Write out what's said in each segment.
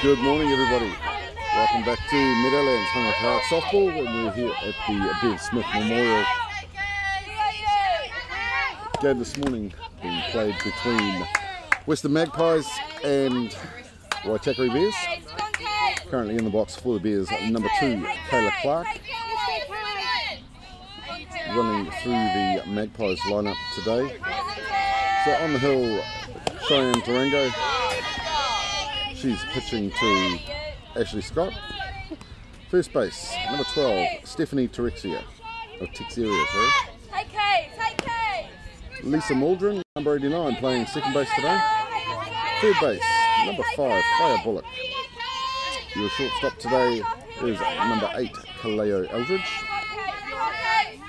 Good morning, everybody. Welcome back to Meadowlands Hunter Park Softball, and we're here at the Ben Smith Memorial game this morning, being played between Western Magpies and Waitakere Bears. Currently in the box for the Bears, number 2, Kayla Clark, running through the Magpies lineup today. So on the hill, Cheyenne Tarango. She's pitching to Ashley Scott. First base, number 12, Stephanie Texeria, sorry. Lisa Maldron, number 89, playing second base today. Third base, number 5, Freya Bullock. Your shortstop today is number 8, Kaleo Eldridge.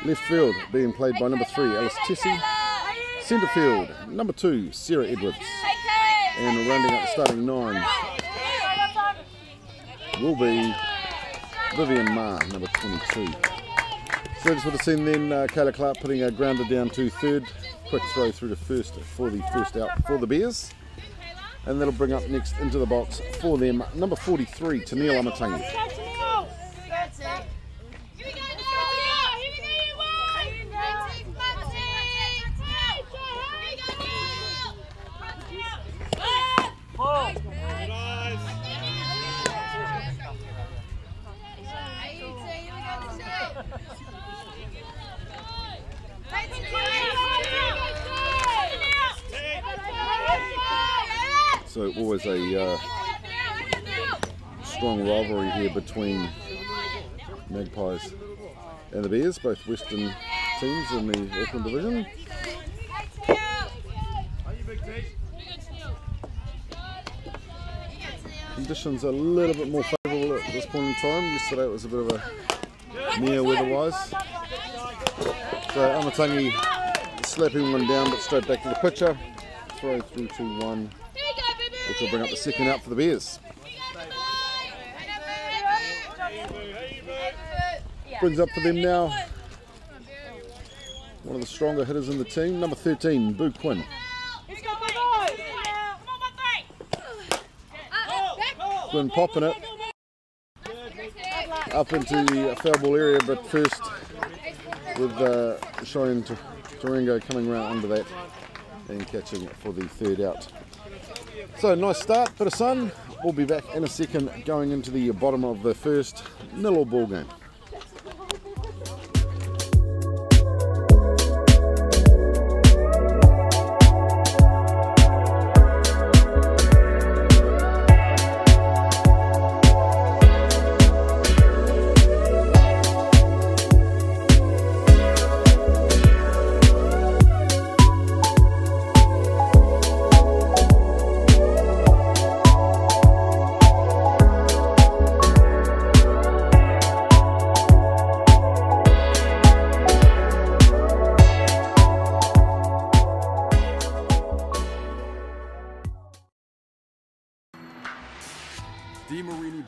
Left field being played by number 3, Alice Tessie. Centre field, number 2, Sarah Edwards. And rounding out the starting 9 will be Vivian Ma, number 22. So just would have seen then Kayla Clark putting a grounder down to third. Quick throw through to first for the first out for the Bears. And that'll bring up next into the box for them, number 43, Tennille Amatangi. So always a strong rivalry here between Magpies and the Bears, both Western teams in the Auckland division. Conditions are a little bit more favourable at this point in time. Yesterday it was a bit of a near weather-wise. So Amatangi slapping one down, but straight back to the pitcher. Throw through to 1. Which will bring up the second out for the Bears. Brings up for them now one of the stronger hitters in the team, number 13, Boo Quinn. Quinn popping it up into the foul ball area, but first with Cheyenne Tarango coming around under that and catching it for the third out. So nice start, bit of sun. We'll be back in a second going into the bottom of the first 0-0 ball game.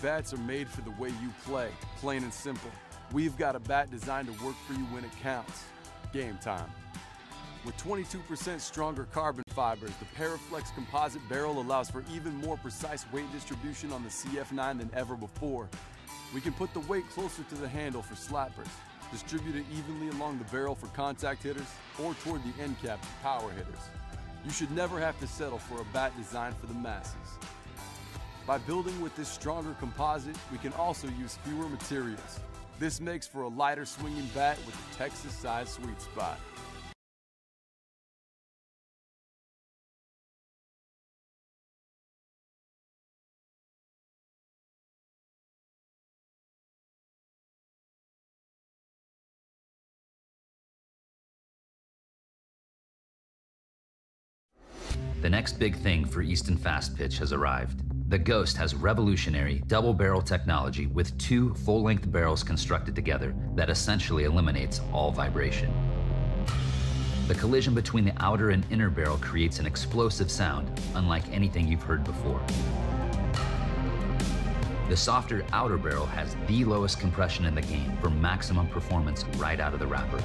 Bats are made for the way you play, plain and simple. We've got a bat designed to work for you when it counts. Game time. With 22% stronger carbon fibers, the Paraflex composite barrel allows for even more precise weight distribution on the CF9 than ever before. We can put the weight closer to the handle for slappers, distribute it evenly along the barrel for contact hitters, or toward the end cap for power hitters. You should never have to settle for a bat designed for the masses. By building with this stronger composite, we can also use fewer materials. This makes for a lighter swinging bat with a Texas-sized sweet spot. The next big thing for Easton Fast Pitch has arrived. The Ghost has revolutionary double barrel technology with 2 full-length barrels constructed together that essentially eliminates all vibration. The collision between the outer and inner barrel creates an explosive sound, unlike anything you've heard before. The softer outer barrel has the lowest compression in the game for maximum performance right out of the wrapper.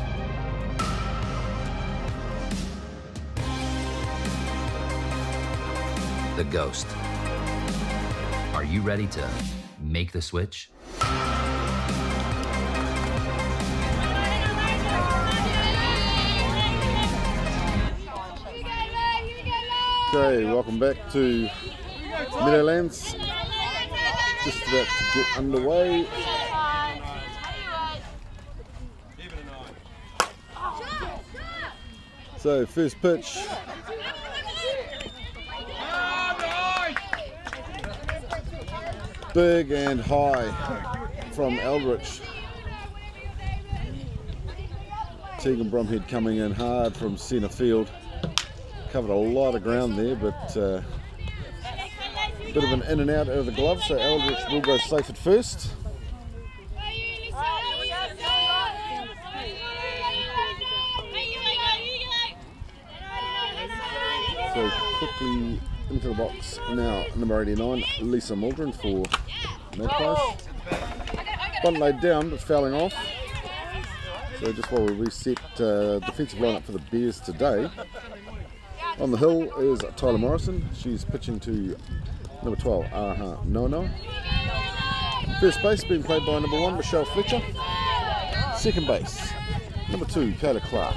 The Ghost. Are you ready to make the switch? Okay, welcome back to Meadowlands. Just about to get underway. So, first pitch. Big and high from Eldritch. Tegan Bromhead coming in hard from centre field. Covered a lot of ground there, but a bit of an in and out of the glove, so Eldritch will go safe at first. So quickly into the box now, number 89, Lisa Muldrin for Magpies. Bunt laid down, but fouling off. So just while we reset defensive lineup for the Bears today. On the hill is Tyler Morrison. She's pitching to number 12, Aha Nono. First base being played by number 1, Michelle Fletcher. Second base, number 2, Kayla Clark.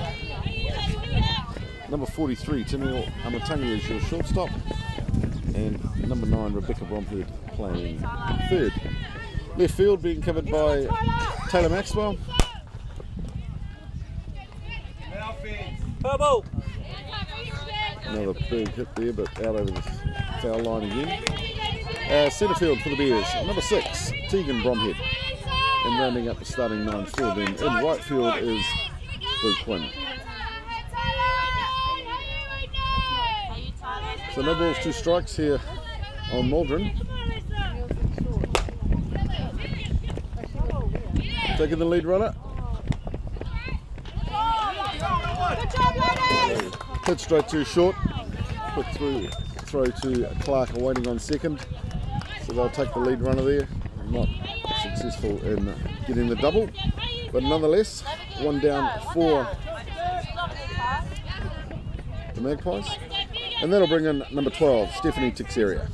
Number 43, Timmy Amatangi is your shortstop. And number 9, Rebecca Bromhead playing third. Left field being covered by Taylor Maxwell. Purple. Another big hit there, but out over the foul line again. Centre field for the Bears, number 6, Tegan Bromhead. And rounding up the starting 9 for them in right field is Boo Quinn. So no balls, 2 strikes here on Muldrin. Taking the lead runner. Pitch straight too short. Quick throw to Clark waiting on second. So they'll take the lead runner there. Not successful in getting the double. But nonetheless, 1 down for the Magpies. And that'll bring in number 12, Stephanie Teixeira.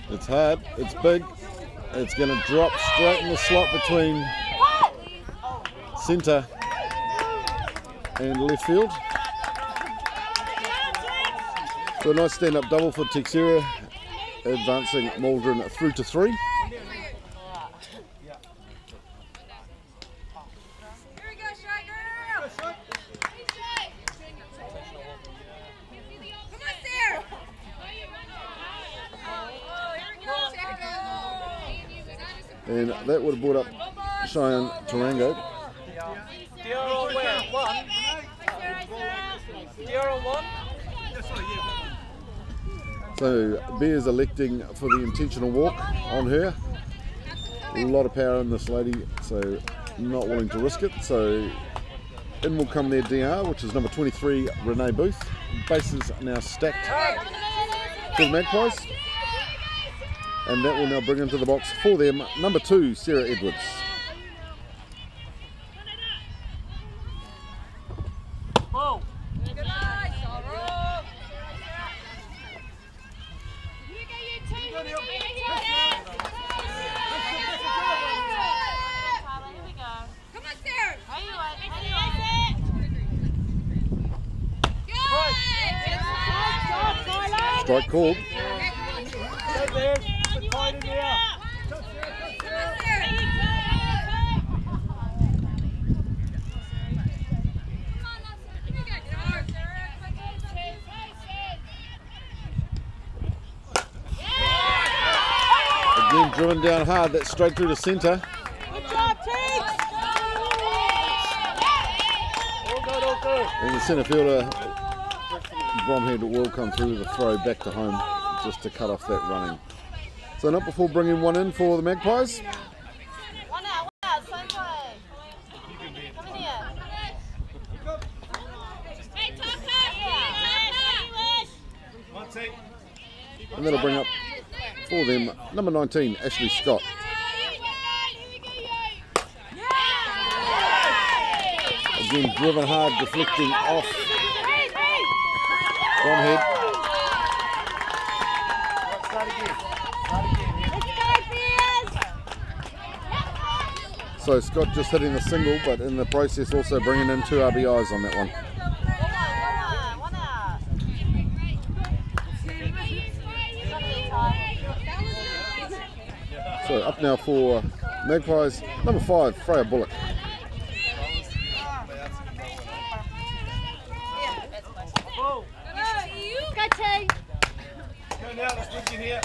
It's hard, it's big, it's going to drop straight in the slot between centre and left field. So a nice stand-up double for Teixeira, advancing Muldrin through to 3. And that would have brought up Cheyenne Tarango. So Bears electing for the intentional walk on her. A lot of power in this lady, so not willing to risk it. So in will come their DR, which is number 23, Renee Booth. Bases now stacked for the Magpies. And that will now bring into the box for them number 2, Sarah Edwards. Strike called. Again, driven down hard, that's straight through to centre. Good job, Teeks! And the centre fielder, Bromhead, will come through the throw back to home just to cut off that running. So not before bringing one in for the Magpies. One out, same way. Come in here. And that'll bring up for them number 19, Ashley Scott. Again, driven hard, deflecting off Bromhead. So Scott just hitting the single, but in the process also bringing in 2 RBIs on that one. One out. So up now for Magpies, number 5, Freya Bullock. Go now, let's work in here,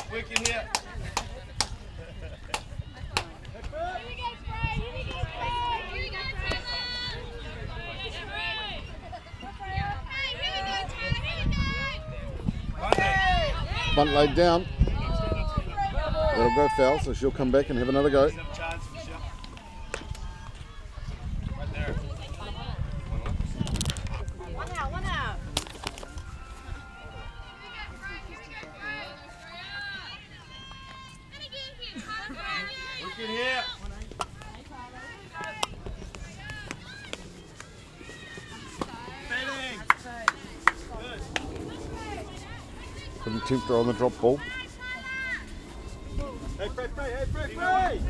Bunt laid down. That'll go foul, so she'll come back and have another go. One out. Work in here. Couldn't tempt her on the drop ball. Hey, Frey!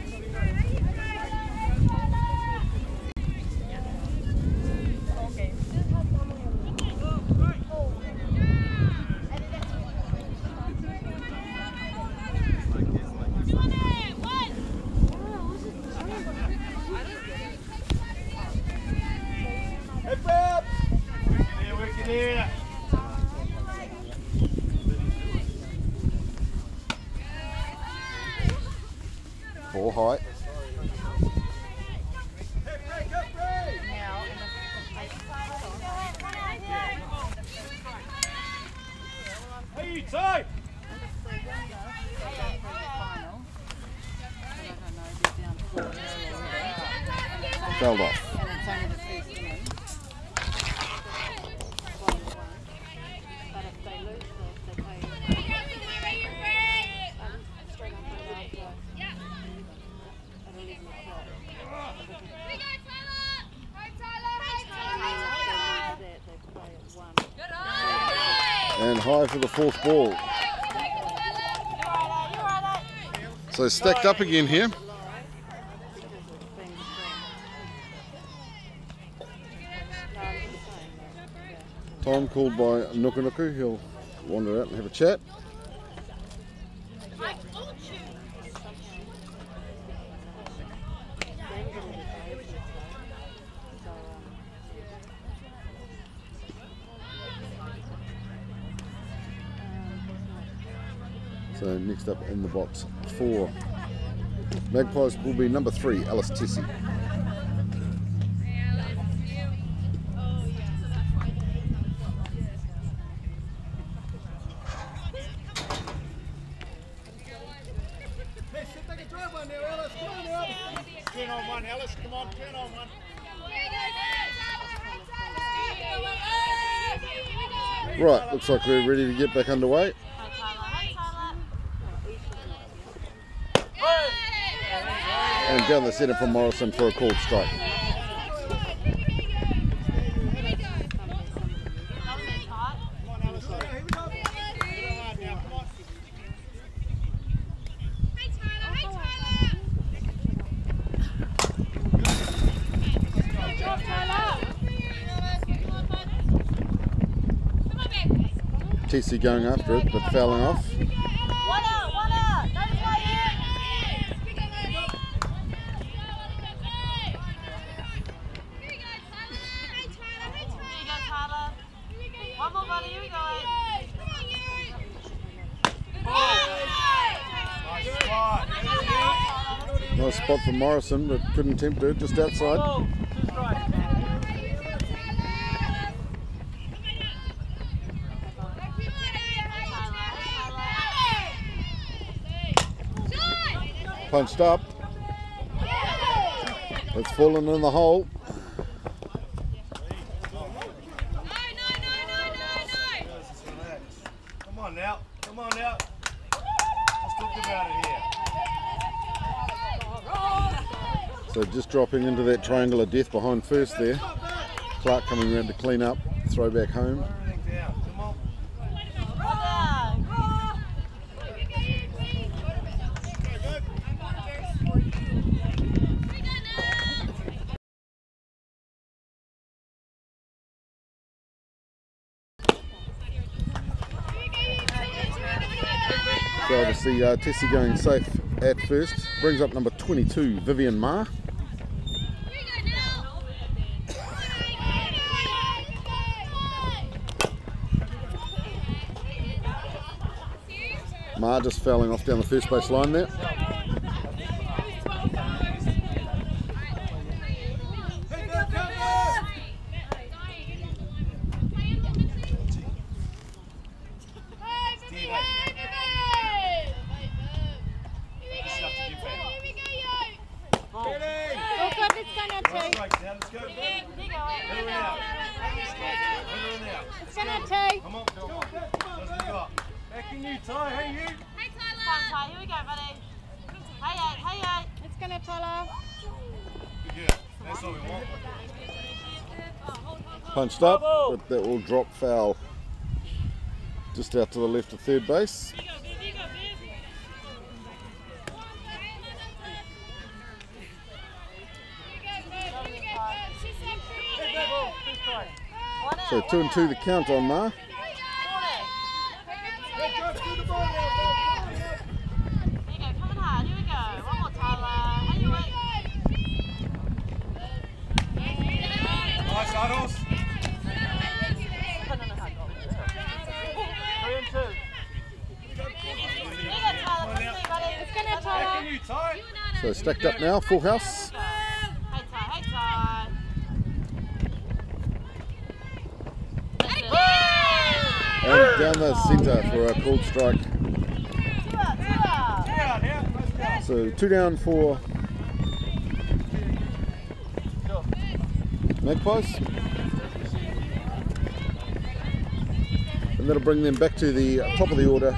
Work in here. Ball high. Hey, tight! Fouled off. And high for the 4th ball. So stacked up again here. Time called by Nuku. He'll wander out and have a chat. So next up in the box for Magpies will be number 3, Alice Tessie. Turn on one, Alice. Come on, turn on one. Right, looks like we're ready to get back underway. And down the centre from Morrison for a called strike. TC going after it, but fouling off. One out. Don't play it. Here you go, Tyler. One more, buddy. Here we go. Nice spot for Morrison, but couldn't tempt her, just outside. Punched up. It's fallen in the hole. Come on now. Come on now. Let's talk about it here. So just dropping into that triangle of death behind first there. Clark coming around to clean up, throw back home. Everything down. Come on. So obviously Tessie going safe at first. Brings up number 22, Vivian Ma. Ma just fouling off down the first base line there. Back in you, Ty. Hey, you. Hey, Tyler. Come on, Ty. Here we go, buddy. Hey, It's gonna, Tyler. Good girl. That's all we want. Punched up, but that will drop foul just out to the left of third base. So 2-2 the count on Ma. Nice, Adolf. 3 and 2. Back in you, Ty. So stacked up now, full house. Hey, Ty. And down the centre for a called strike. So 2 down for Magpies. And that'll bring them back to the top of the order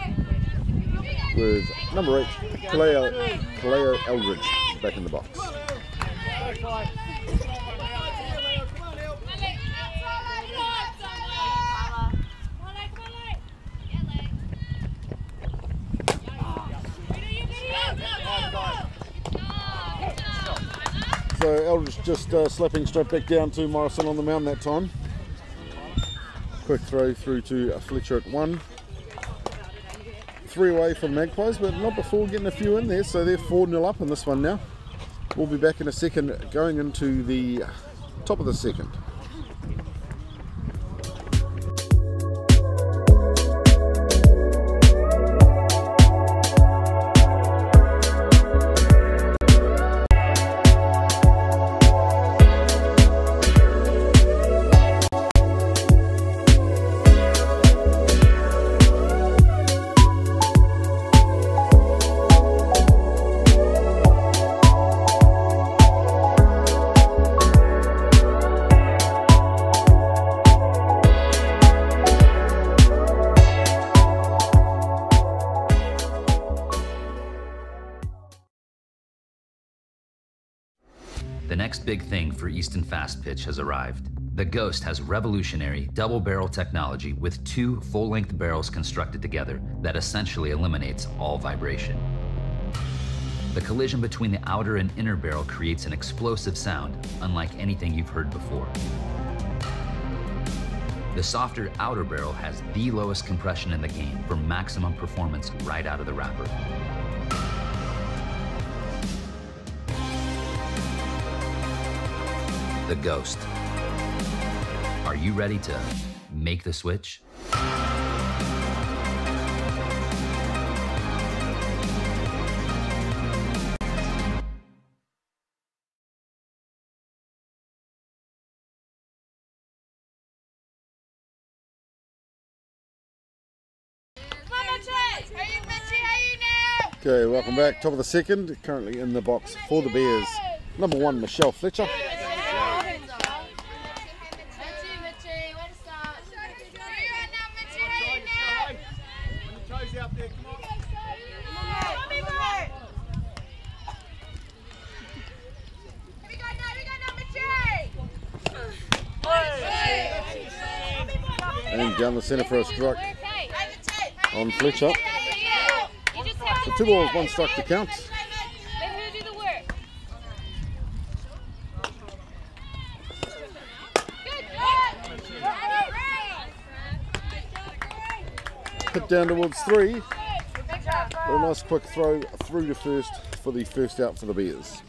with number 8, Kaleo Eldridge, back in the box. So Eldridge just slapping straight back down to Morrison on the mound that time. Quick throw through to Fletcher at 1. 3 away from Magpies, but not before getting a few in there, so they're 4-0 up in this one now. We'll be back in a second going into the top of the second. The next big thing for Easton Fast Pitch has arrived. The Ghost has revolutionary double barrel technology with 2 full-length barrels constructed together that essentially eliminates all vibration. The collision between the outer and inner barrel creates an explosive sound unlike anything you've heard before. The softer outer barrel has the lowest compression in the game for maximum performance right out of the wrapper. The Ghost. Are you ready to make the switch? Mama Chase, how you now? Okay, welcome back. Top of the second. Currently in the box for the Bears. Number 1, Michelle Fletcher. And down the centre for a strike on Fletcher. So 2 balls, 1 strike to count. Hit down towards 3. But a nice quick throw through to first for the first out for the Bears.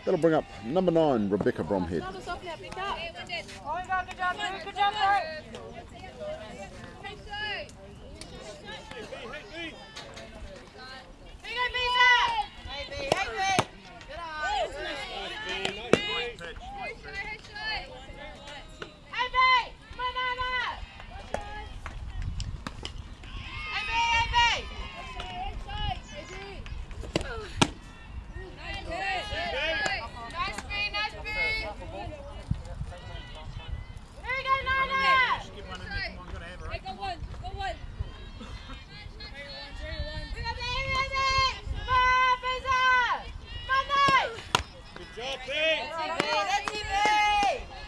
That'll bring up number 9, Rebecca Bromhead.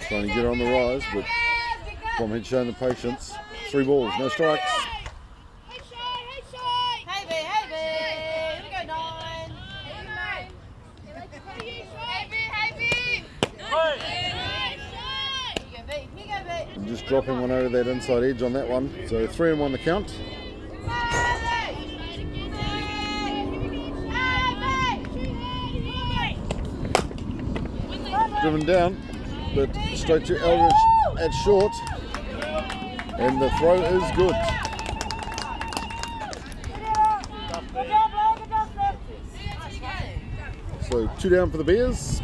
Trying to get her on the rise, but Bromhead showing the patience. 3 balls, no strikes. I'm just dropping one over that inside edge on that one. So 3 and 1 the count. Driven down, but straight to Eldridge at short, and the throw is good. So 2 down for the Bears.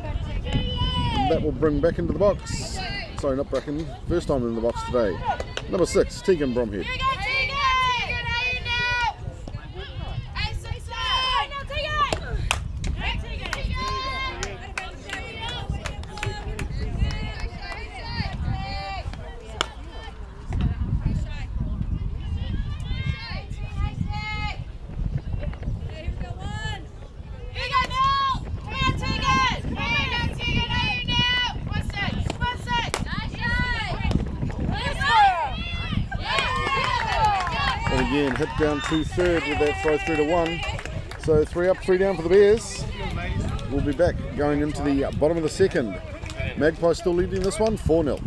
And that will bring back into the box. Sorry, not back in. First time in the box today. Number 6, Tegan Bromhead. Again, hit down to third with that throw through to 1. So 3 up, 3 down for the Bears. We'll be back going into the bottom of the second. Magpies still leading this one, 4-0.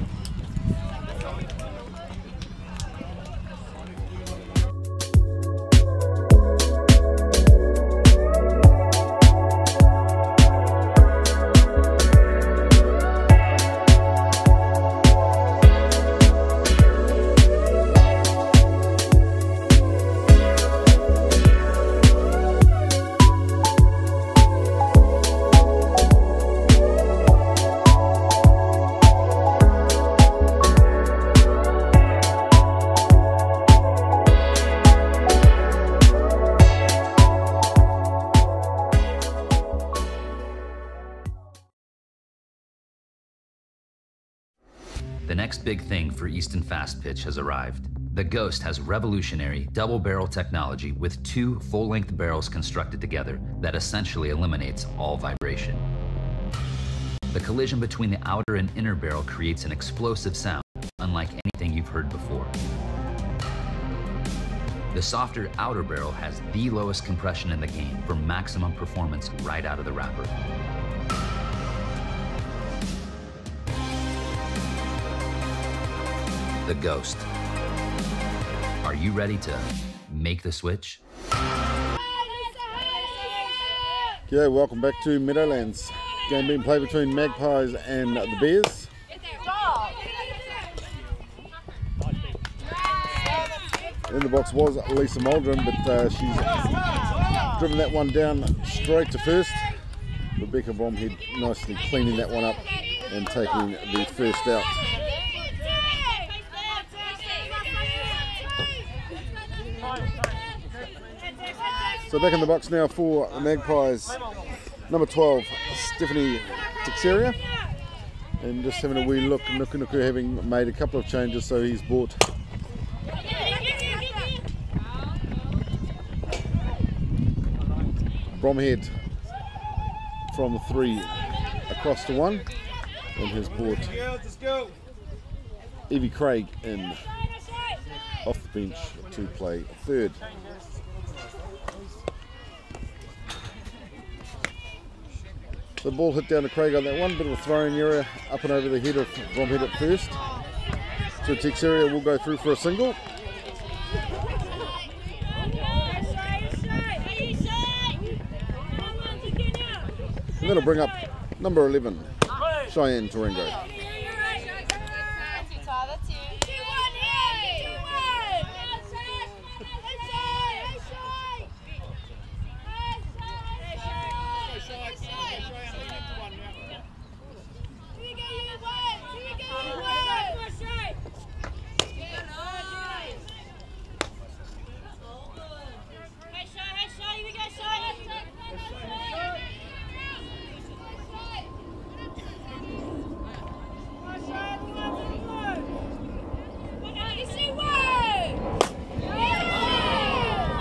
The next big thing for Easton Fast Pitch has arrived. The Ghost has revolutionary double barrel technology with 2 full-length barrels constructed together that essentially eliminates all vibration. The collision between the outer and inner barrel creates an explosive sound, unlike anything you've heard before. The softer outer barrel has the lowest compression in the game for maximum performance right out of the wrapper. The Ghost. Are you ready to make the switch? Okay, welcome back to Meadowlands. Game being played between Magpies and the Bears. In the box was Lisa Muldren, but she's driven that one down straight to first. Rebecca Bromhead nicely cleaning that one up and taking the first out. So back in the box now for the Magpies. Number 12, Stephanie Teixeira. And just having a wee look, Nuku having made a couple of changes, so he's bought Bromhead from 3 across to 1, and has bought Evie Craig in off the bench to play 3rd. The ball hit down to Craig on that one, bit of a throwing error up and over the head of Bromhead at first. So Teixeira will go through for a single. And that'll bring up number 11, Cheyenne Tarango.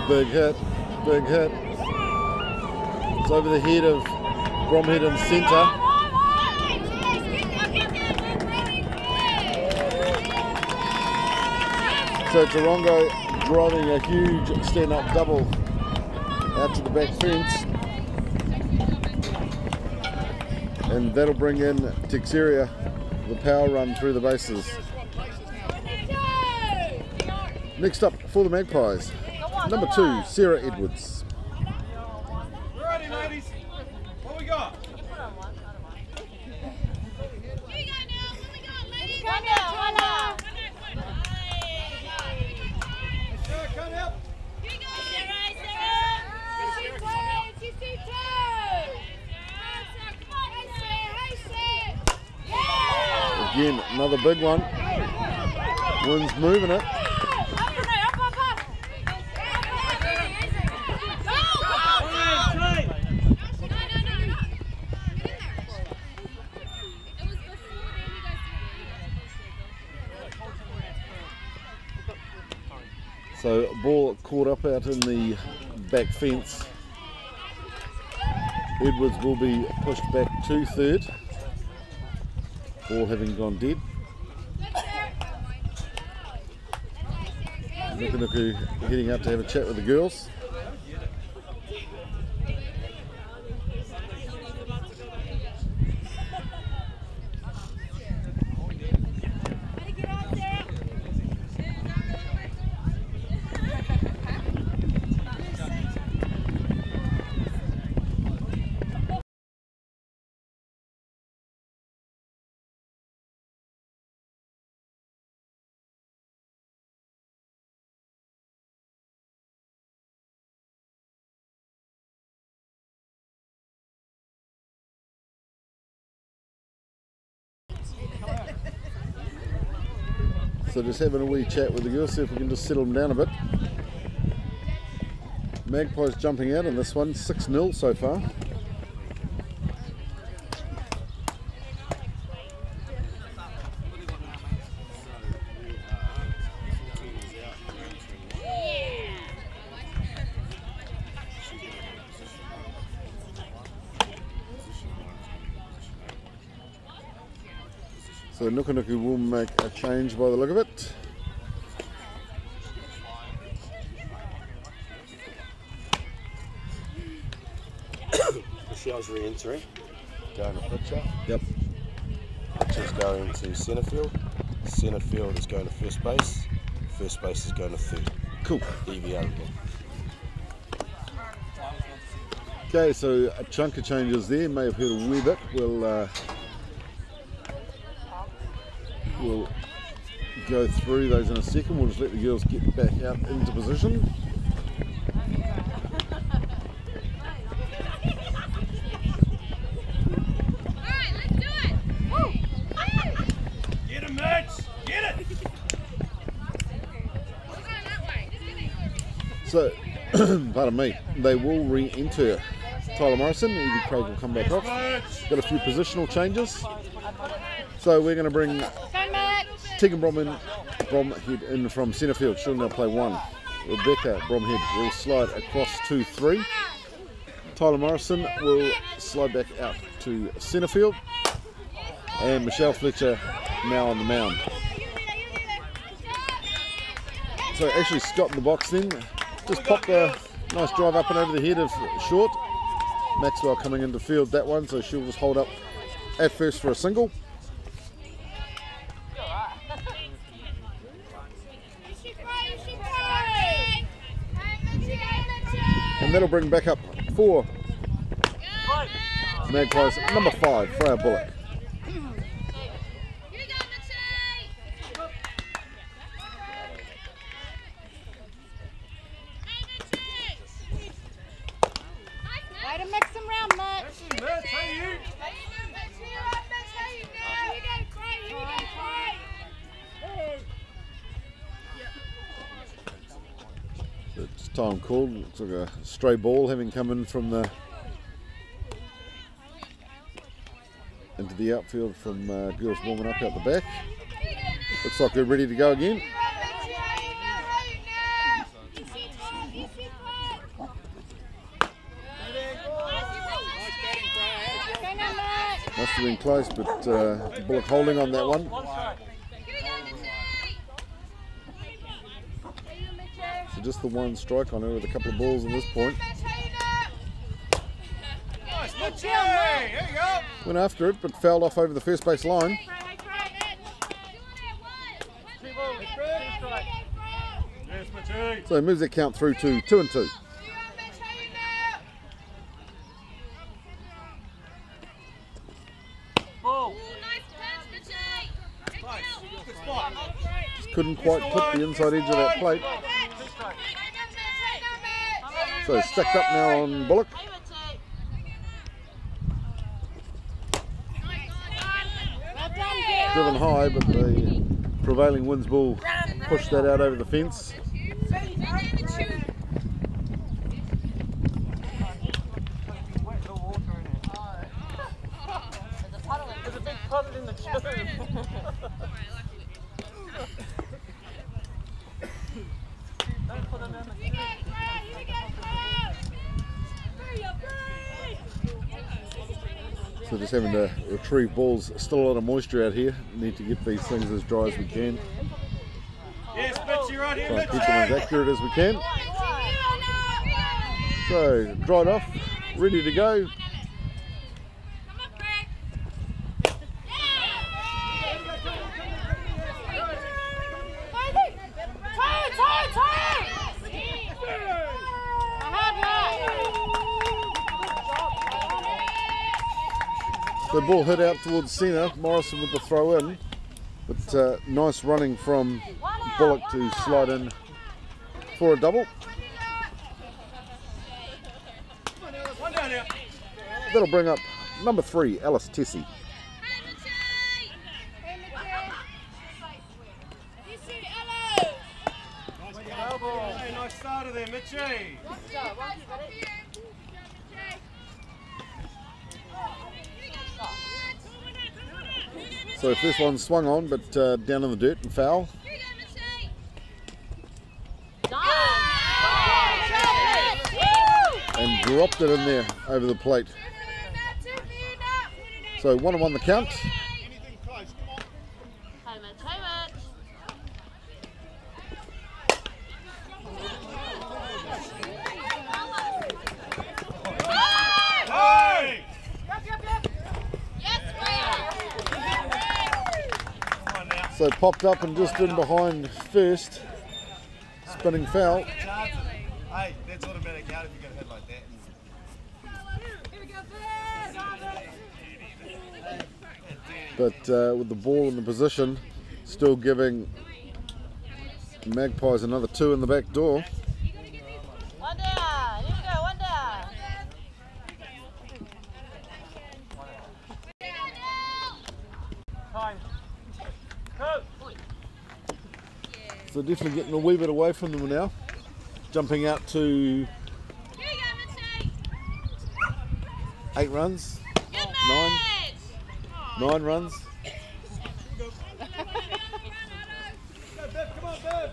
Big hit, big hit. It's over the head of Bromhead in centre. So Tarango driving a huge stand-up double out to the back fence. And that'll bring in Teixeira, the power run through the bases. Next up for the Magpies, number 2, Sarah Edwards. Righty, ladies. What we got? Again, another big one. Wind's moving it. So ball caught up out in the back fence. Edwards will be pushed back to 3rd. Ball having gone dead. Nuku heading up to have a chat with the girls. So just having a wee chat with the girls, see if we can just settle them down a bit. Magpies jumping out in this one, 6-0 so far. So Nuku will make a change by the look of it. Michelle's re-entering, going to pitcher. Yep. Pitcher's going to centre field. Centre field is going to first base. First base is going to 3rd. Cool. Evie out again. Okay, so a chunk of changes there. May have heard a wee bit. We'll go through those in a second. We'll just let the girls get back out into position. Get him, Mitch! Get it! So Pardon me. They will re-enter Tyler Morrison. Evie Craig will come back off. Got a few positional changes. So we're going to bring Tegan Bromhead in from centre field. She'll now play 1. Rebecca Bromhead will slide across to 3. Tyler Morrison will slide back out to centre field. And Michelle Fletcher now on the mound. So Ashley Scott in the box then. Just popped a nice drive up and over the head of short. Maxwell coming into field that one, so she'll just hold up at first for a single. And that'll bring back up 4 Magpies, number 5, Freya Bullock. Way to mix them round, Mitch. It's time called. Looks like a stray ball having come in from the into the outfield from girls warming up out the back. Looks like they're ready to go again. Must have been close, but Bullock holding on that one. So just the one strike on her with a couple of balls at this point. Went after it, but fouled off over the first base line. So he moves that count through to 2-2. Just couldn't quite put the inside edge of that plate. So stacked up now on Bullock. Driven high, but the prevailing winds will push that out over the fence. There's a big puddle in the tube. Don't put them in the tube. So just having to retrieve balls. Still a lot of moisture out here. Need to get these things as dry as we can. Yes, Mitchie, right here, Try and keep them as accurate as we can. So dried off, ready to go. The ball hit out towards centre. Morrison with the throw in, but nice running from Bullock to slide in for a double. That'll bring up number 3, Alice Tessie. Nice start of there, Mitchie. So first one swung on, but down in the dirt and foul. And dropped it in there over the plate. So 1-1 the count. So popped up and just in behind first. Spinning foul. Hey, that's automatic out if you get a hit like that. But with the ball in the position, still giving Magpies another 2 in the back door. One down. Here we go. One down. Time. So definitely getting a wee bit away from them now. jumping out to 8 runs. 9 runs. Come on, Bev.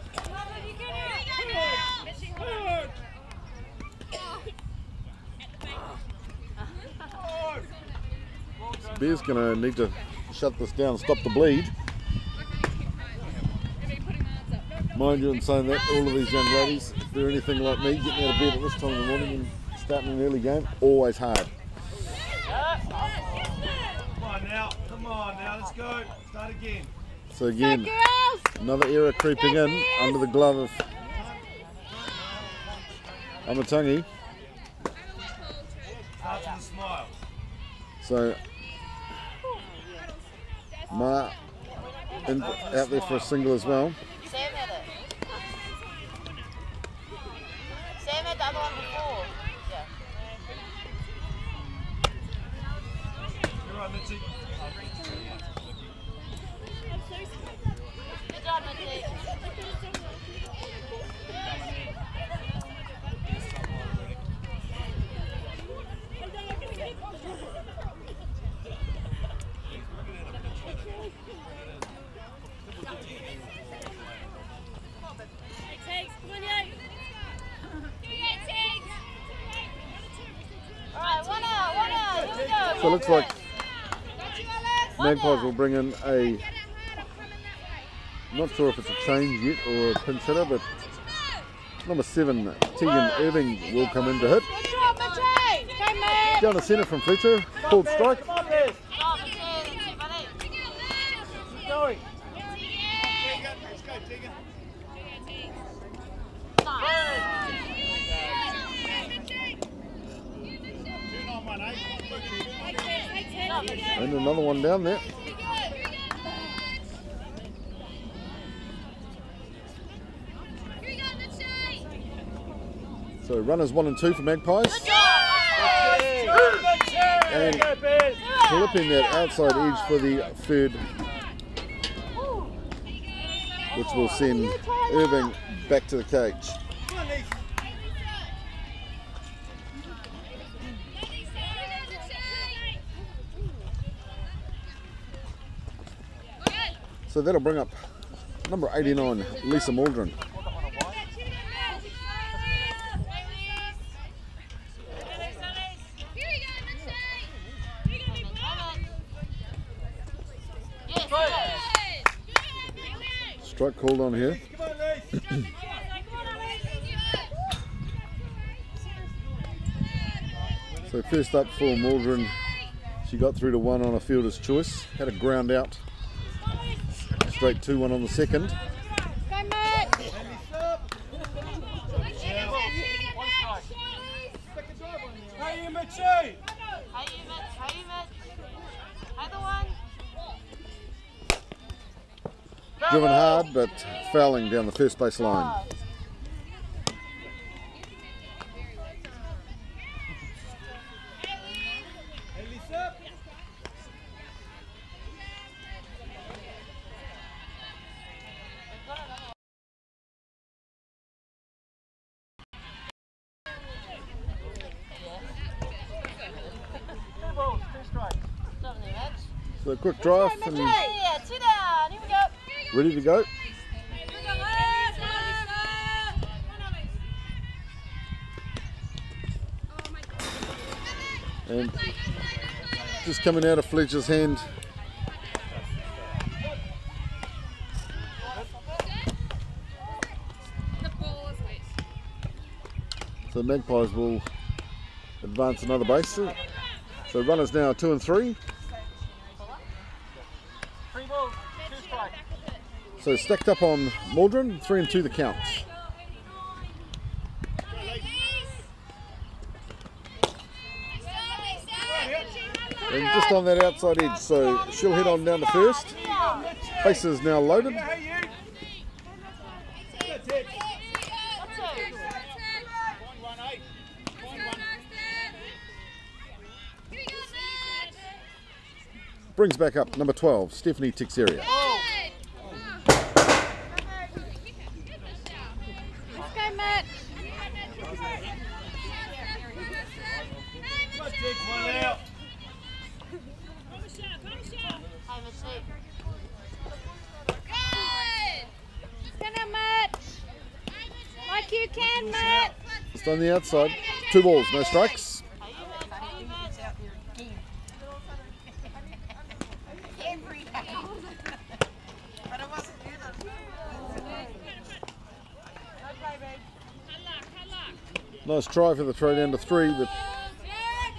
Bear's going to need to shut this down, stop the bleed. Mind you, in saying that, all of these young ladies, if they're anything like me, getting out of bed at this time in the morning and starting an early game, always hard. Come on now, let's go. Start again. So again, another error creeping in under the glove of Amatangi. Start with a smile. So Ma out there for a single as well. Sam had it. Sam had the other one before. Yeah. You're right, Mitchie. Good job, Mitchie. So it looks like Magpies will bring in a, not sure if it's a change yet or a pinch hitter, but number 7, Tegan Irving will come in to hit. Down the centre from Fletcher, called strike. Come on, Bev. Going. Let's go, Tegan. And another one down there. So runners 1 and 2 for Magpies. And flipping that outside edge for the third, which will send Irving back to the cage. So that'll bring up number 89, Lisa Maldron. Strike called on here. So first up for Maldron, she got through to 1 on a fielder's choice, had a ground out. Straight 2-1 on the second. Hey, Mitchie! Driven hard, but fouling down the first base line. So a quick drive and ready to go. And just coming out of Fletcher's hand. So Magpies will advance another base. So runners now 2 and 3. So stacked up on Maldron, 3 and 2 the counts. And just on that outside edge, so she'll head on down to first. Base is now loaded. Brings back up number 12, Stephanie Texeria. think you can, Matt. Just on the outside. 2 balls, no strikes. Nice try for the throw down to 3, but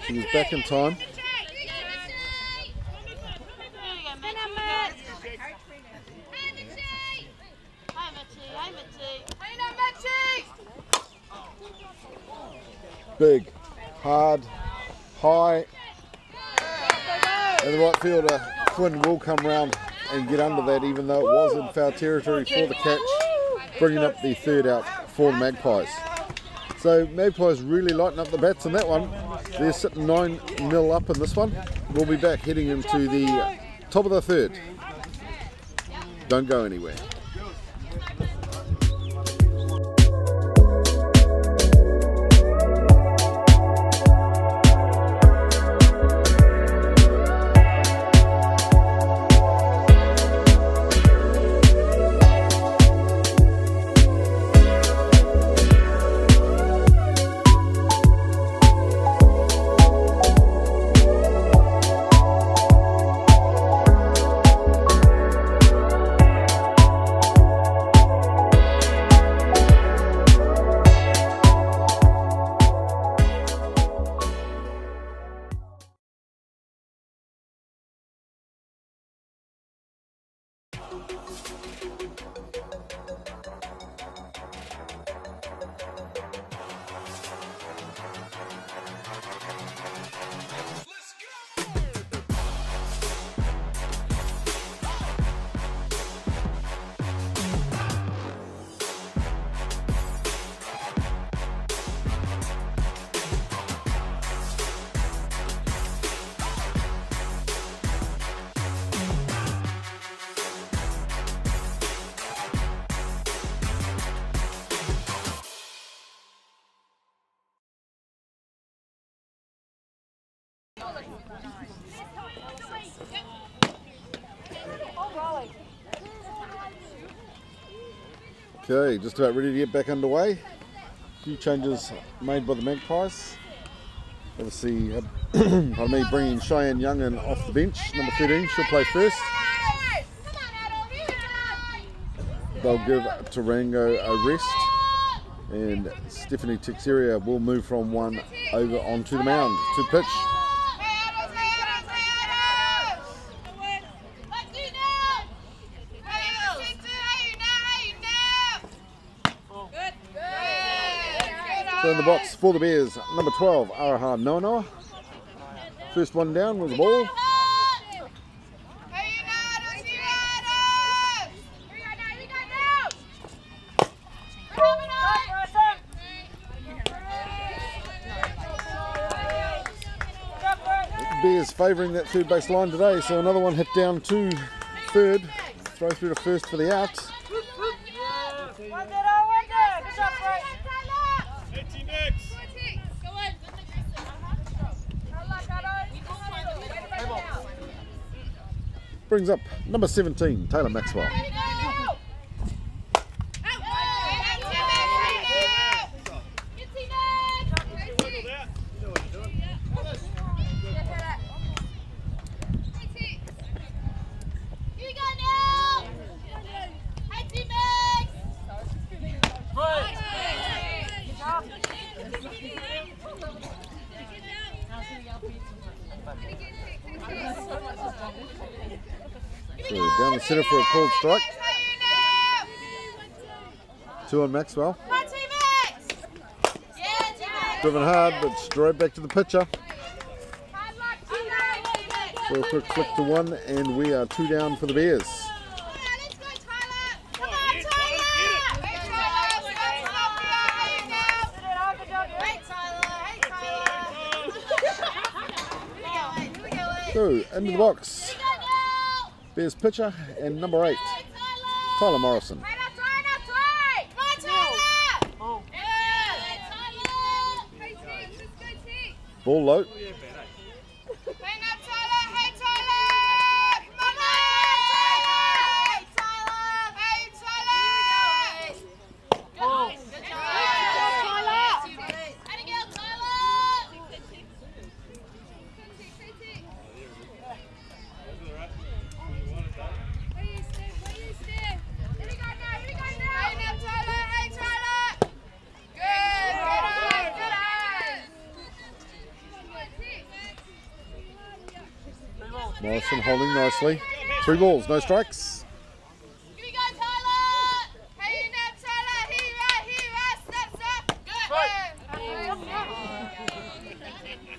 she was back in time. Big, hard, high, and the right fielder Quinn will come round and get under that, even though it was in foul territory for the catch, bringing up the 3rd out for the Magpies. So Magpies really lighten up the bats in that one. They're sitting 9-0 up in this one. We'll be back heading into the top of the 3rd. Don't go anywhere. Okay, just about ready to get back underway. A few changes made by the Magpies. Obviously, pardon me, bringing Cheyenne Young in off the bench. Number 13, she'll play first. They'll give Tarango a rest. And Stephanie Texeria will move from 1 over onto the mound to pitch. So in the box for the Bears, number 12, Araha Noanoa. First one down was the ball. Bears favouring that third base line today, so another one hit down to third. Throw through to first for the out. Brings up number 17, Taylor Maxwell. So down the centre for a called strike. 2 on Maxwell. Driven hard, but straight back to the pitcher. So a quick flick to 1, and we are 2 down for the Bears. So into the box. Bears pitcher and number 8, Tyler Morrison. Ball low. Easton holding nicely. 3 balls, no strikes. Here we go, Tyler! Hey, now, Tyler! Here, step. Good! Here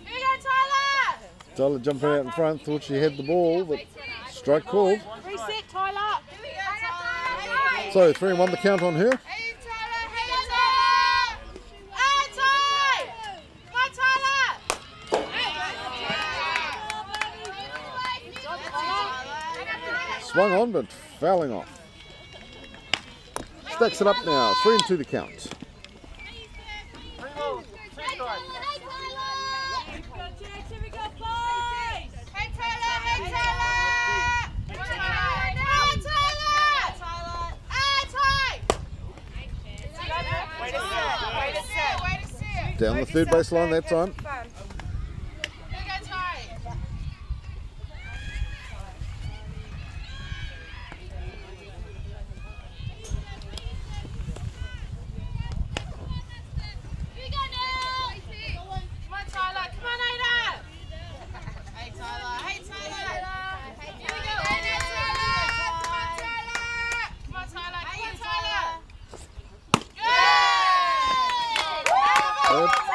we go, Tyler! Tyler jumping out in front, thought she had the ball, but strike called. Reset, Tyler! Here we go, Tyler! So 3-1 the count on her. Hey, Tyler! Hey, Tyler! Hey, Tyler! Come on, Tyler! Swung on, but fouling off. Stacks it up now. 3-2 the count. 3 balls, 2 strikes. Down the third baseline that time.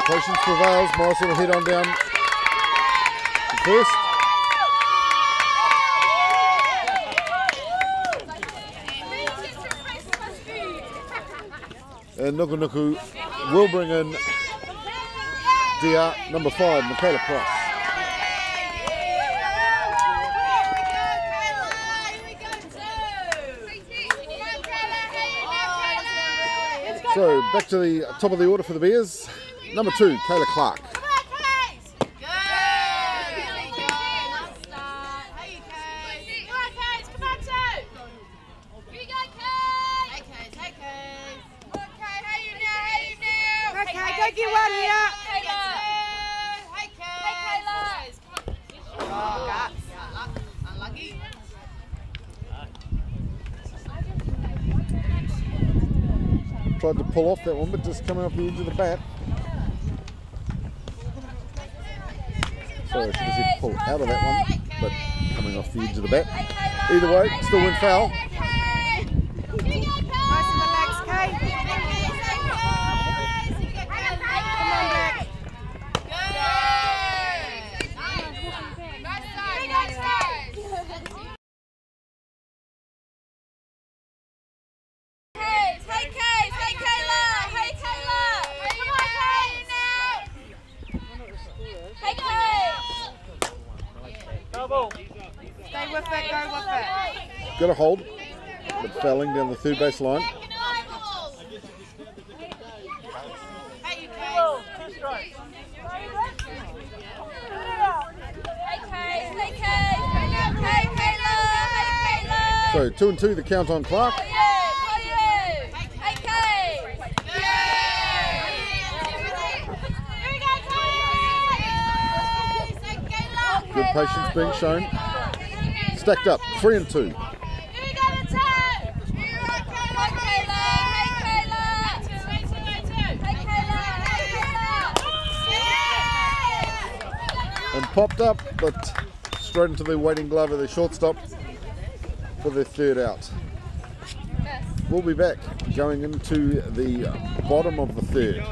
Patience prevails. Morris will head on down to first. And Nuku Nuku will bring in DR number 5, Michaela Cross. So back to the top of the order for the Bears. Number 2, Kayla Clark. Come on, Case! Good! Here we go. Nice start. Hey, Case. Come on, Case. Come on, 2. Here we go, Case. Hey, Case. Hey, Case. Okay, hey, you now. Okay, go get one here. Hey, Case. Hey, Kayla. Come on. Oh, guts. Unlucky. Tried to pull off that one, but just coming off the edge of the bat. Sorry, I should have said pull out of that one, but coming off the edge of the bat. Either way, still went foul. Nice and relaxed, Kate. Come on back. Good. Nice start. Hey, Kate. Hey, Kayla. Hey, Kayla. Come on, Kate, now. Hey, Kate. Double. Stay with it, go with it. Got a hold, but fouling down the third base line. Hey, you Kate. 2 strikes. Hey, Kayla. So 2-2 the count on Clark. Good patience being shown. Stacked up, 3-2. And popped up, but straight into the waiting glove of the shortstop for the third out. We'll be back going into the bottom of the third.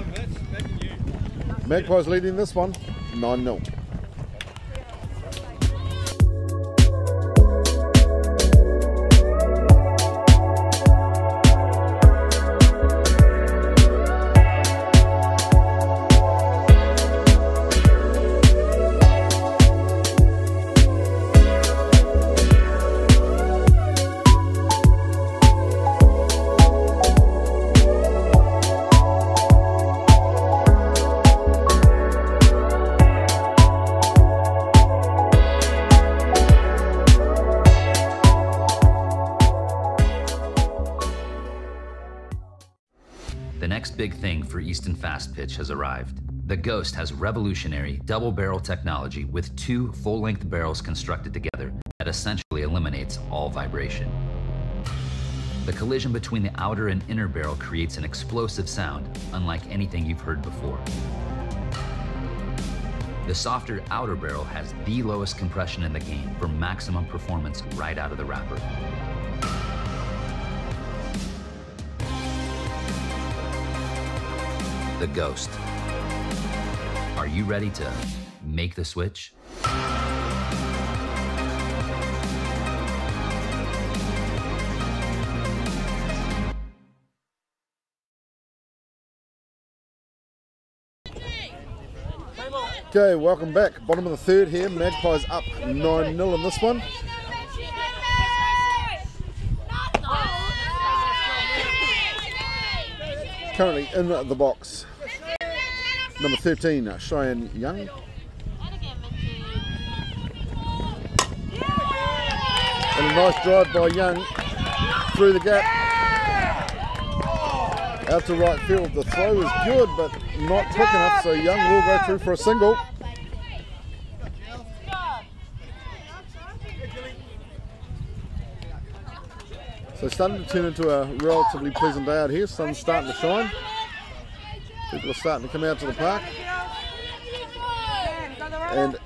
Magpies leading this one, 9-0. The next big thing for Easton Fast Pitch has arrived. The Ghost has revolutionary double barrel technology with 2 full-length barrels constructed together that essentially eliminates all vibration. The collision between the outer and inner barrel creates an explosive sound unlike anything you've heard before. The softer outer barrel has the lowest compression in the game for maximum performance right out of the wrapper. The Ghost. Are you ready to make the switch? Okay, welcome back. Bottom of the third here. Magpies up 9-0 in this one. Currently in the box, number 13, Cheyenne Young. And a nice drive by Young through the gap. Out to right field. The throw is good, but not quick enough, so Young will go through for a single. So starting to turn into a relatively pleasant day out here. Sun's starting to shine. People are starting to come out to the park. And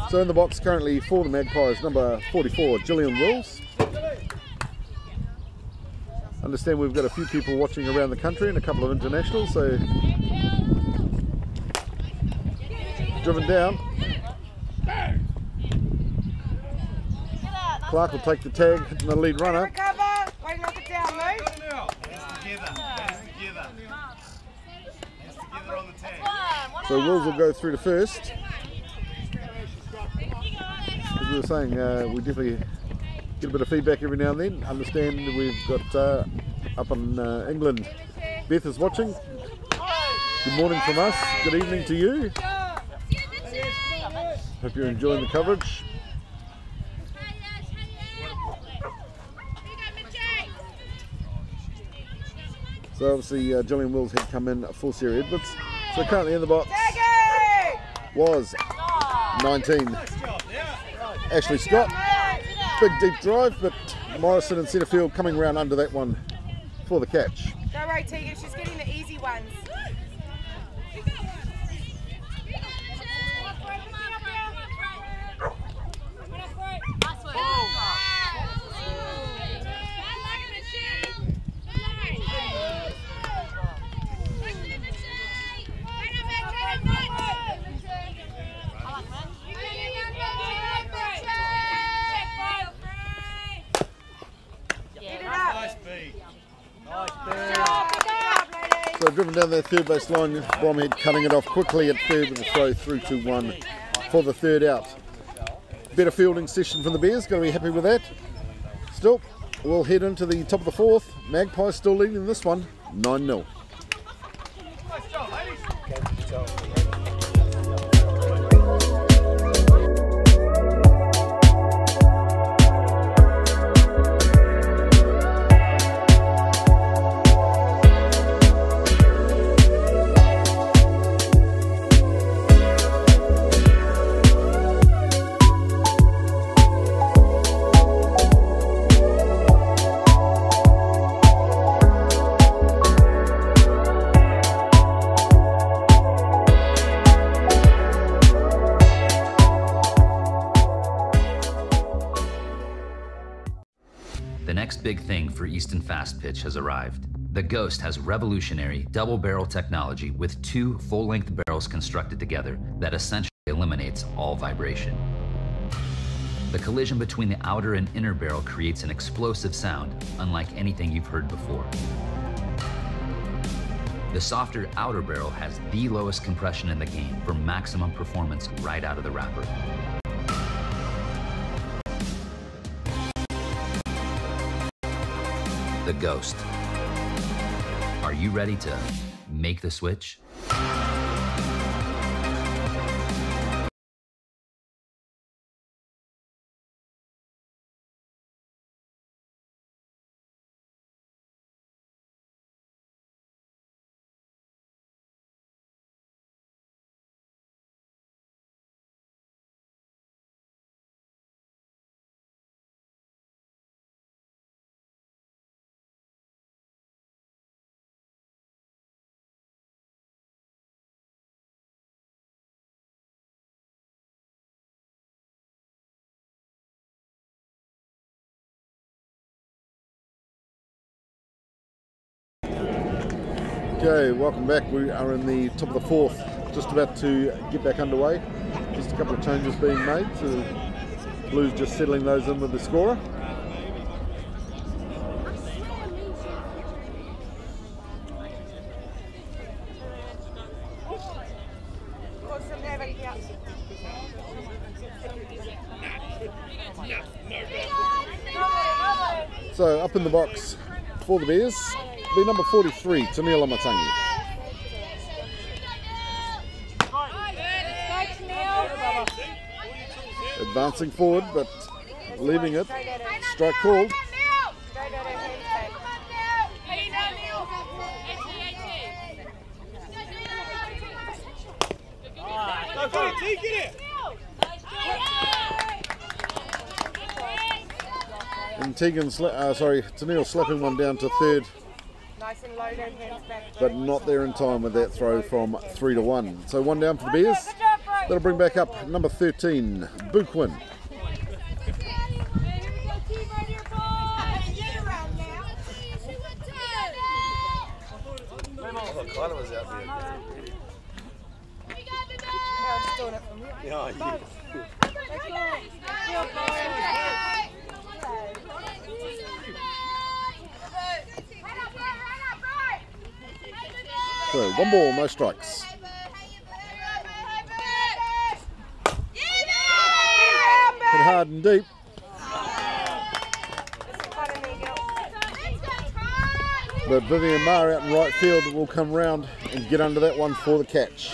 so in the box currently for the Magpies, number 44, Gillian Wills. Understand we've got a few people watching around the country and a couple of internationals, so driven down. Clark will take the tag, hitting the lead runner. Recover, wait, knock it down, move. So Wills will go through to first. As we were saying, we definitely get a bit of feedback every now and then. Understand we've got up in England, Beth is watching. Good morning from us, good evening to you. Hope you're enjoying the coverage. So obviously Gillian Wills had come in full Sarah Edwards. So currently in the box was 19, Ashley Scott. Big deep drive, but Morrison in centre field coming round under that one for the catch. Don't worry, Tegan, she's getting the easy ones. So driven down their third base line, Bromhead cutting it off quickly at third with a throw through to one for the third out. Better fielding session from the Bears, going to be happy with that. Still, we'll head into the top of the fourth. Magpies still leading this one, 9-0. The next big thing for Easton Fast Pitch has arrived. The Ghost has revolutionary double barrel technology with two full-length barrels constructed together that essentially eliminates all vibration. The collision between the outer and inner barrel creates an explosive sound unlike anything you've heard before. The softer outer barrel has the lowest compression in the game for maximum performance right out of the wrapper. The Ghost. Are you ready to make the switch? Okay, welcome back. We are in the top of the fourth, just about to get back underway. Just a couple of changes being made. So Blues just settling those in with the scorer. So up in the box for the Bears, the number 43, Taniela Matangi. Advancing forward, but leaving it. Strike called. And Tennille slapping one down to third, Nice and low, don't hands back. but not there in time with that throw from 3-1. So one down for the Bears. That'll bring back up number 13, Buquin. Oh, Kyla was out there. Yeah, I'm stealing it from you. Yeah, yeah. So one ball, no strikes. Hit hard and deep. But Vivian Maher out in right field will come round and get under that one for the catch.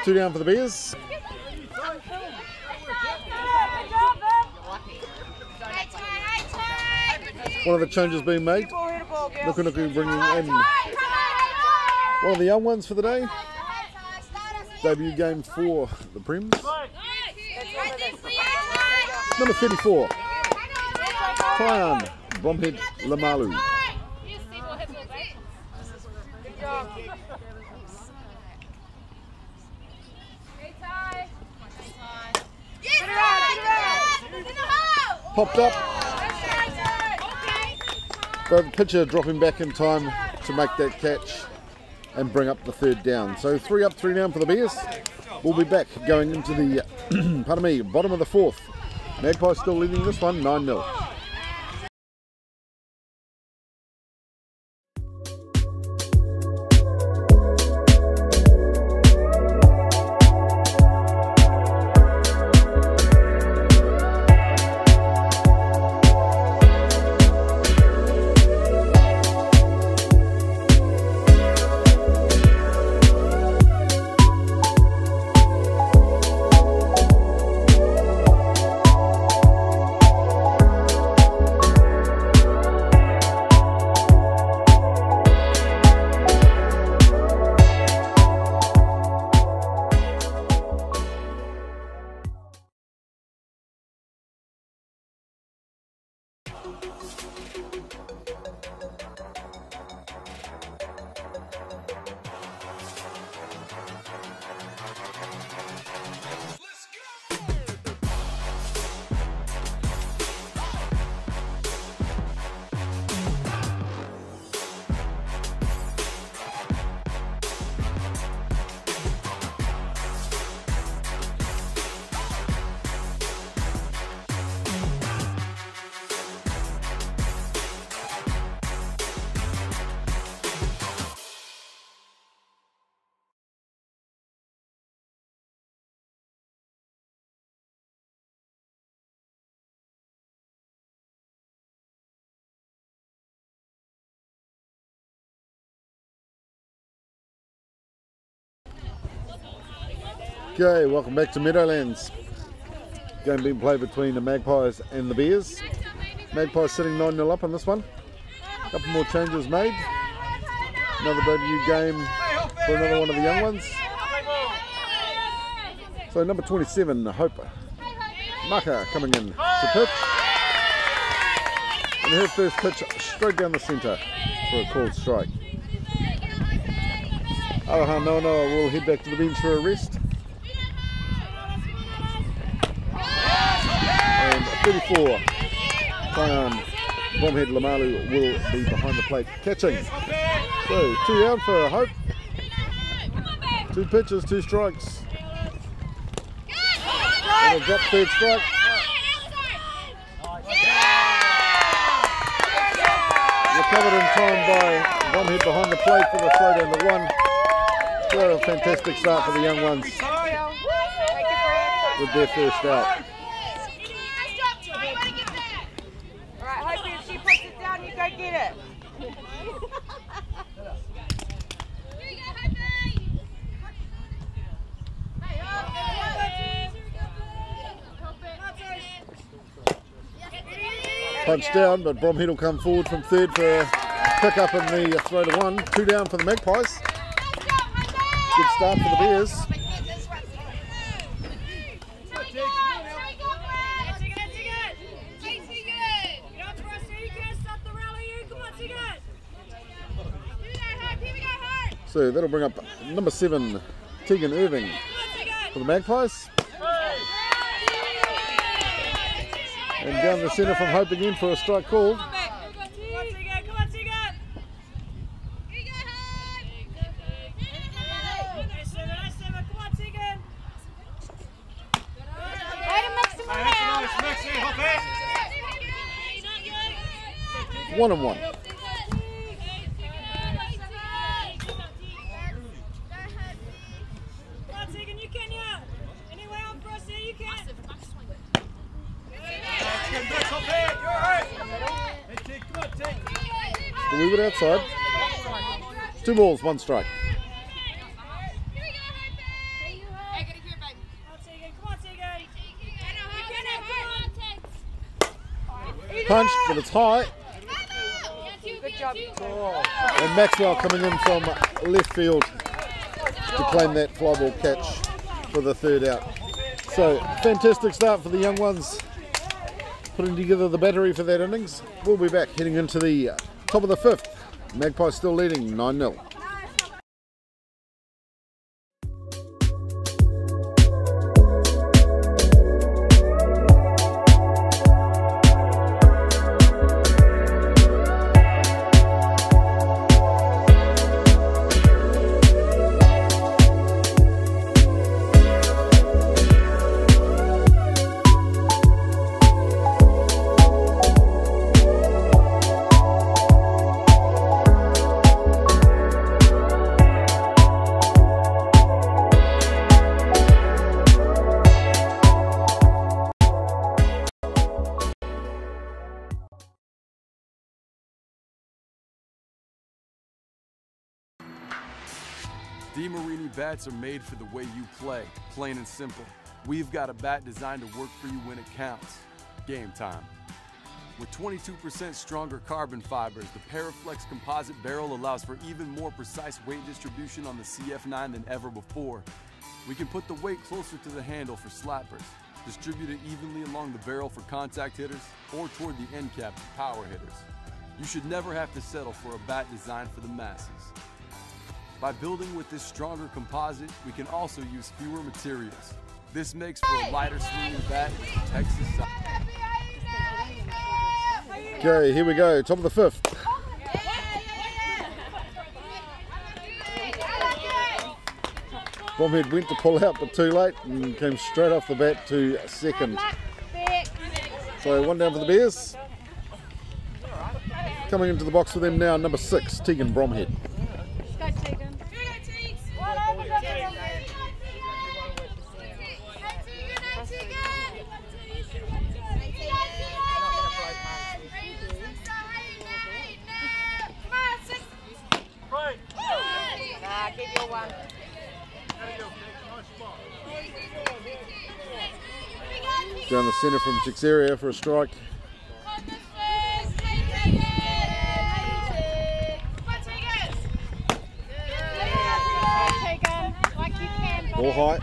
2 down for the Bears. One of the changes being made. Looking bringing in one of the young ones for the day. Debut game for the Prims. Number 34, Tyan Bromhead Lamalu. Popped up. But the pitcher dropping back in time to make that catch and bring up the 3rd down. So 3 up, 3 down for the Bears. We'll be back going into the bottom of the 4th. Magpies still leading this one 9-0. Okay, welcome back to Meadowlands. Game being played between the Magpies and the Bears. Magpies sitting 9-0 up on this one. A couple more changes made. Another debut game for another one of the young ones. So number 27, Hope Maka coming in to pitch. And her first pitch straight down the centre for a called strike. Araha Noa will head back to the bench for a rest. And 34, Tyan Bromhead Lamalu will be behind the plate catching. So 2 out for Hope. 2 pitches, 2 strikes. And a drop third strike. Recovered in time by Bromhead behind the plate for the throw down to 1. So a fantastic start for the young ones with their first out. Alright, Hope, if she puts it down, you go get it. Punch down, but Bromhead will come forward from third for a pick up in the throw to 1. 2 down for the Magpies. Good start for the Bears. So that'll bring up number 7, Tegan Irving for the Magpies. And down the centre from Hope again for a strike called. One and 1. The wee bit outside. 2 balls, 1 strike. Punched, but it's high. Good job. And Maxwell coming in from left field to claim that fly ball catch for the third out. So, fantastic start for the young ones, putting together the battery for that innings. We'll be back heading into the top of the 5th. Magpies still leading 9-0. DeMarini bats are made for the way you play, plain and simple. We've got a bat designed to work for you when it counts. Game time. With 22% stronger carbon fibers, the Paraflex composite barrel allows for even more precise weight distribution on the CF9 than ever before. We can put the weight closer to the handle for slappers, distribute it evenly along the barrel for contact hitters, or toward the end cap for power hitters. You should never have to settle for a bat designed for the masses. By building with this stronger composite, we can also use fewer materials. This makes for a lighter swinging bat that protects the side. Okay, here we go, top of the 5th. Bromhead went to pull out but too late and came straight off the bat to second. So 1 down for the Bears. Coming into the box for them now, number 6, Tegan Bromhead. Down the centre from Chick's area for a strike. Ball high.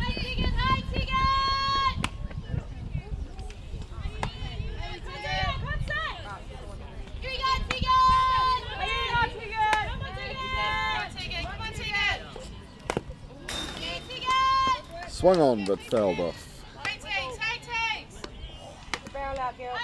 Swung on but fouled off. Barrel out, girl.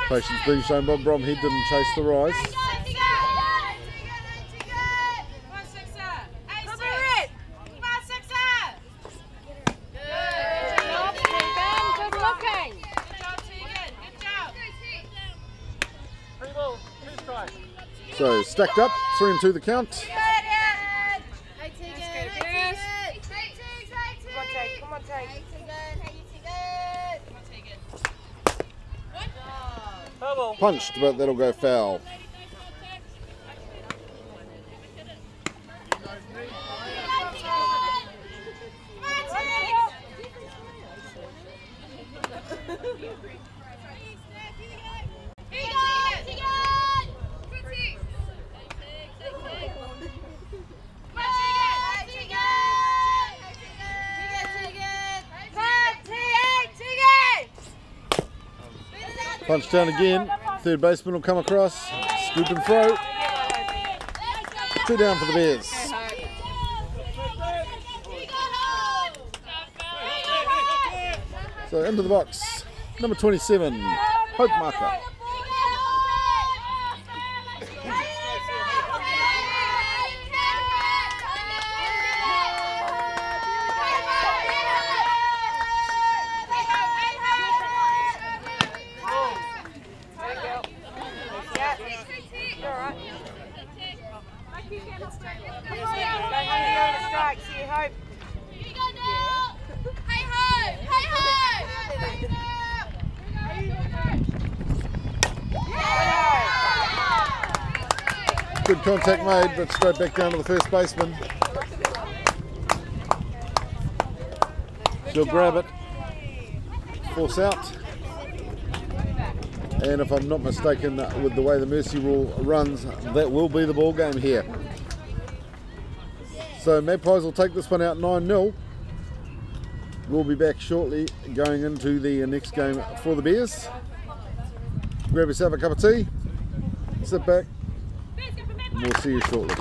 Patience being shown by Bromhead, didn't chase the rise. So stacked up, 3 and 2 the count. Punched, but that'll go foul. Punch down again. Third baseman will come across. Scoop and throw. 2 down for the Bears. So into the box. Number 27, Hope marker. Good contact made, but straight back down to the first baseman. She'll grab it, force out, and if I'm not mistaken, with the way the mercy rule runs, that will be the ball game here. So Magpies will take this one out 9-0. We'll be back shortly going into the next game for the Bears. Grab yourself a cup of tea, sit back, and we'll see you shortly.